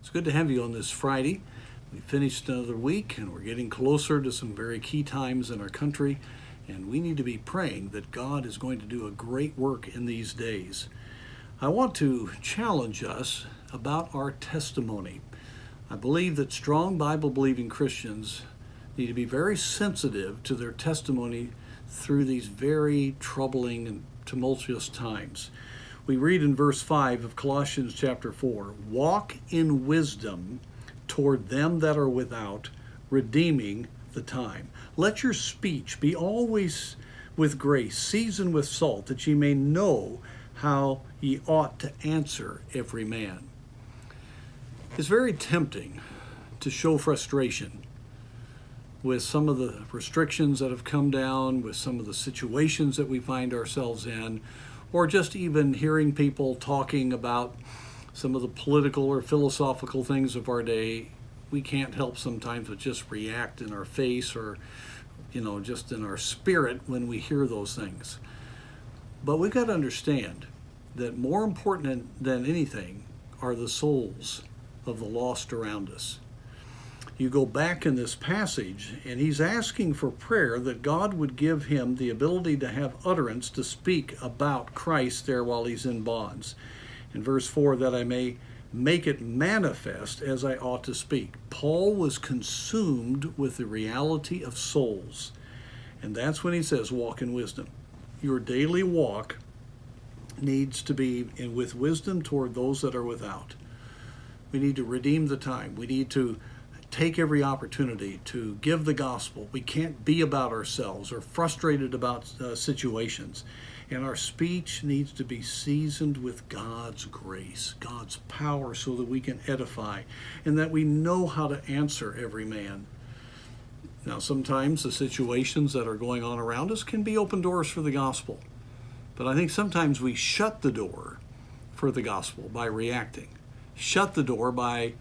It's good to have you on this Friday. We finished another week and we're getting closer to some very key times in our country, and we need to be praying that God is going to do a great work in these days. I want to challenge us about our testimony. I believe that strong Bible-believing Christians need to be very sensitive to their testimony through these very troubling and tumultuous times. We read in verse 5 of Colossians chapter 4, "Walk in wisdom toward them that are without, redeeming the time. Let your speech be always with grace, seasoned with salt, that ye may know how ye ought to answer every man." It's very tempting to show frustration with some of the restrictions that have come down, with some of the situations that we find ourselves in, or just even hearing people talking about some of the political or philosophical things of our day. We can't help sometimes but just react in our face or, just in our spirit when we hear those things. But we've got to understand that more important than anything are the souls of the lost around us. You go back in this passage, and he's asking for prayer that God would give him the ability to have utterance to speak about Christ there while he's in bonds. In verse 4, that I may make it manifest as I ought to speak. Paul was consumed with the reality of souls. And that's when he says, walk in wisdom. Your daily walk needs to be with wisdom toward those that are without. We need to redeem the time. We need to take every opportunity to give the gospel. We can't be about ourselves or frustrated about situations. And our speech needs to be seasoned with God's grace, God's power, so that we can edify and that we know how to answer every man. Now, sometimes the situations that are going on around us can be open doors for the gospel. But I think sometimes we shut the door for the gospel by reacting. Shut the door by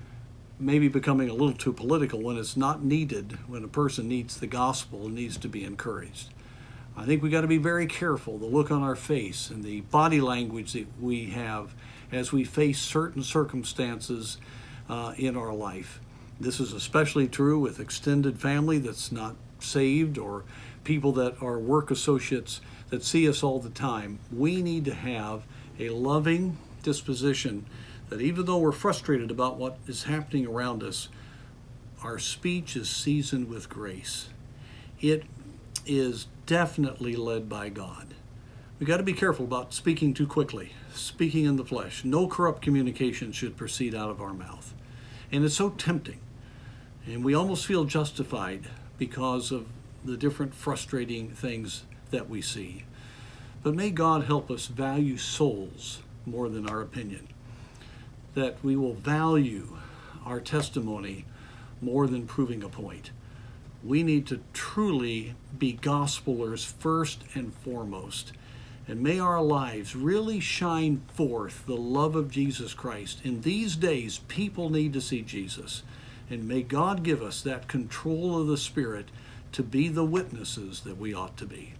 maybe becoming a little too political when it's not needed, when a person needs the gospel and needs to be encouraged. I think we got to be very careful, the look on our face and the body language that we have as we face certain circumstances in our life. This is especially true with extended family that's not saved, or people that are work associates that see us all the time. We need to have a loving disposition that even though we're frustrated about what is happening around us, our speech is seasoned with grace. It is definitely led by God. We got to be careful about speaking too quickly, speaking in the flesh. No corrupt communication should proceed out of our mouth. And it's so tempting. And we almost feel justified because of the different frustrating things that we see. But may God help us value souls more than our opinion. That we will value our testimony more than proving a point. We need to truly be gospelers first and foremost. And may our lives really shine forth the love of Jesus Christ. In these days, people need to see Jesus. And may God give us that control of the Spirit to be the witnesses that we ought to be.